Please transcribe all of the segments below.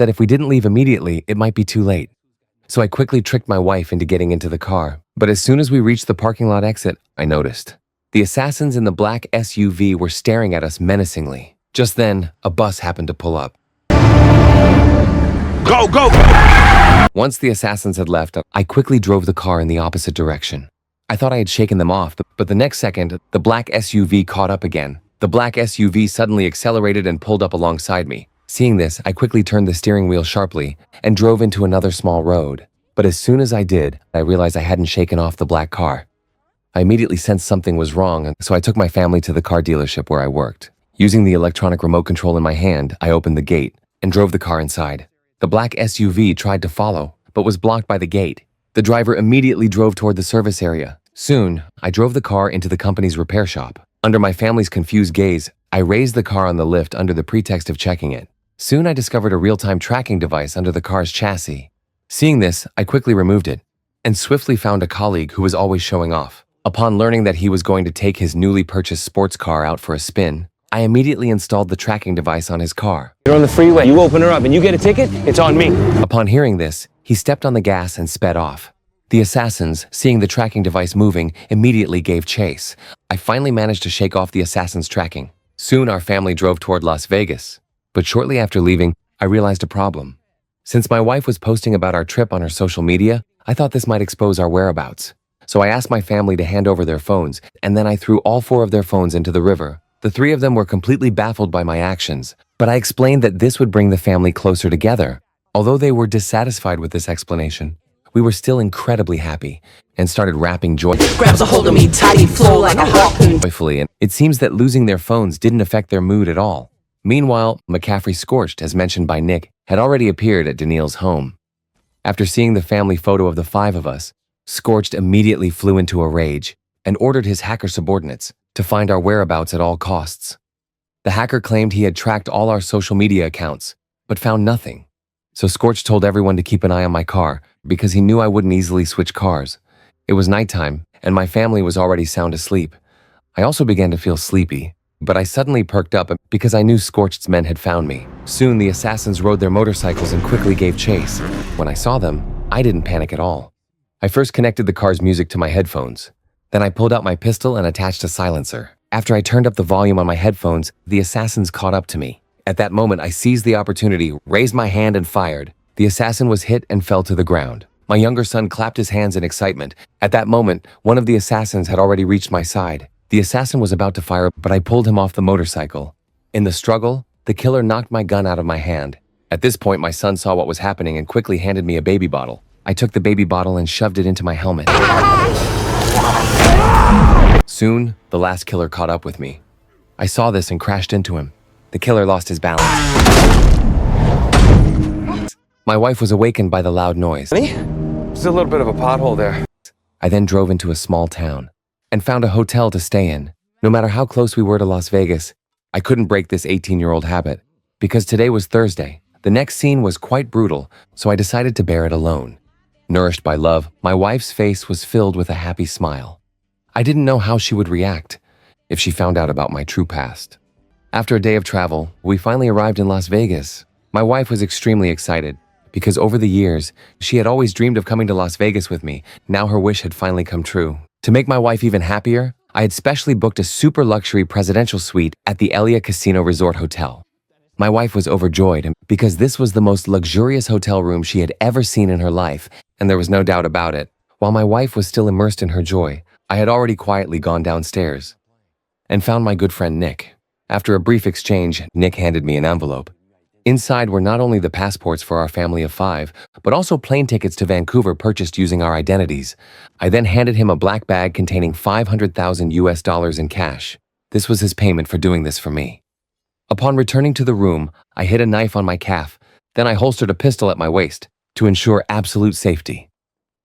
that if we didn't leave immediately, it might be too late. So I quickly tricked my wife into getting into the car. But as soon as we reached the parking lot exit, I noticed. The assassins in the black SUV were staring at us menacingly. Just then, a bus happened to pull up. Go, go! Once the assassins had left, I quickly drove the car in the opposite direction. I thought I had shaken them off, but the next second, the black SUV caught up again. The black SUV suddenly accelerated and pulled up alongside me. Seeing this, I quickly turned the steering wheel sharply and drove into another small road. But as soon as I did, I realized I hadn't shaken off the black car. I immediately sensed something was wrong, so I took my family to the car dealership where I worked. Using the electronic remote control in my hand, I opened the gate and drove the car inside. The black SUV tried to follow, but was blocked by the gate. The driver immediately drove toward the service area. Soon, I drove the car into the company's repair shop. Under my family's confused gaze, I raised the car on the lift under the pretext of checking it. Soon I discovered a real-time tracking device under the car's chassis. Seeing this, I quickly removed it and swiftly found a colleague who was always showing off. Upon learning that he was going to take his newly purchased sports car out for a spin, I immediately installed the tracking device on his car. You're on the freeway, you open her up and you get a ticket, it's on me. Upon hearing this, he stepped on the gas and sped off. The assassins, seeing the tracking device moving, immediately gave chase. I finally managed to shake off the assassin's tracking. Soon our family drove toward Las Vegas. But shortly after leaving, I realized a problem. Since my wife was posting about our trip on her social media, I thought this might expose our whereabouts. So I asked my family to hand over their phones, and then I threw all 4 of their phones into the river. The 3 of them were completely baffled by my actions, but I explained that this would bring the family closer together. Although they were dissatisfied with this explanation, we were still incredibly happy and started rapping Grabs a hold of me, tight, flow like a harpoon. joyfully, and it seems that losing their phones didn't affect their mood at all. Meanwhile, McCaffrey Scorched, as mentioned by Nick, had already appeared at Daniil's home. After seeing the family photo of the 5 of us, Scorched immediately flew into a rage and ordered his hacker subordinates to find our whereabouts at all costs. The hacker claimed he had tracked all our social media accounts, but found nothing. So Scorched told everyone to keep an eye on my car because he knew I wouldn't easily switch cars. It was nighttime, and my family was already sound asleep. I also began to feel sleepy, but I suddenly perked up because I knew Scorched's men had found me. Soon the assassins rode their motorcycles and quickly gave chase. When I saw them, I didn't panic at all. I first connected the car's music to my headphones. Then I pulled out my pistol and attached a silencer. After I turned up the volume on my headphones, the assassins caught up to me. At that moment, I seized the opportunity, raised my hand and fired. The assassin was hit and fell to the ground. My younger son clapped his hands in excitement. At that moment, one of the assassins had already reached my side. The assassin was about to fire, but I pulled him off the motorcycle. In the struggle, the killer knocked my gun out of my hand. At this point, my son saw what was happening and quickly handed me a baby bottle. I took the baby bottle and shoved it into my helmet. Soon, the last killer caught up with me. I saw this and crashed into him. The killer lost his balance. My wife was awakened by the loud noise. Honey, there's a little bit of a pothole there. I then drove into a small town and found a hotel to stay in. No matter how close we were to Las Vegas, I couldn't break this 18-year-old habit. Because today was Thursday, the next scene was quite brutal, so I decided to bear it alone. Nourished by love, my wife's face was filled with a happy smile. I didn't know how she would react if she found out about my true past. After a day of travel, we finally arrived in Las Vegas. My wife was extremely excited because over the years, she had always dreamed of coming to Las Vegas with me. Now her wish had finally come true. To make my wife even happier, I had specially booked a super luxury presidential suite at the Elia Casino Resort Hotel. My wife was overjoyed because this was the most luxurious hotel room she had ever seen in her life, and there was no doubt about it. While my wife was still immersed in her joy, I had already quietly gone downstairs and found my good friend Nick. After a brief exchange, Nick handed me an envelope. Inside were not only the passports for our family of 5, but also plane tickets to Vancouver purchased using our identities. I then handed him a black bag containing $500,000 in cash. This was his payment for doing this for me. Upon returning to the room, I hid a knife on my calf. Then I holstered a pistol at my waist to ensure absolute safety.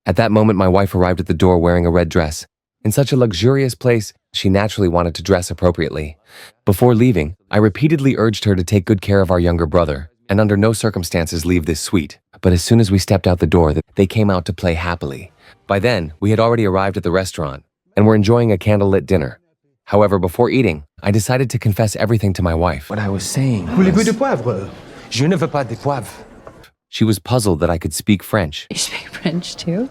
At that moment, my wife arrived at the door wearing a red dress. In such a luxurious place, she naturally wanted to dress appropriately. Before leaving, I repeatedly urged her to take good care of our younger brother and under no circumstances leave this suite. But as soon as we stepped out the door, they came out to play happily. By then, we had already arrived at the restaurant and were enjoying a candlelit dinner. However, before eating, I decided to confess everything to my wife. What I was saying Voulez-vous de poivre? Je ne veux pas de poivre. She was puzzled that I could speak French. You speak French too?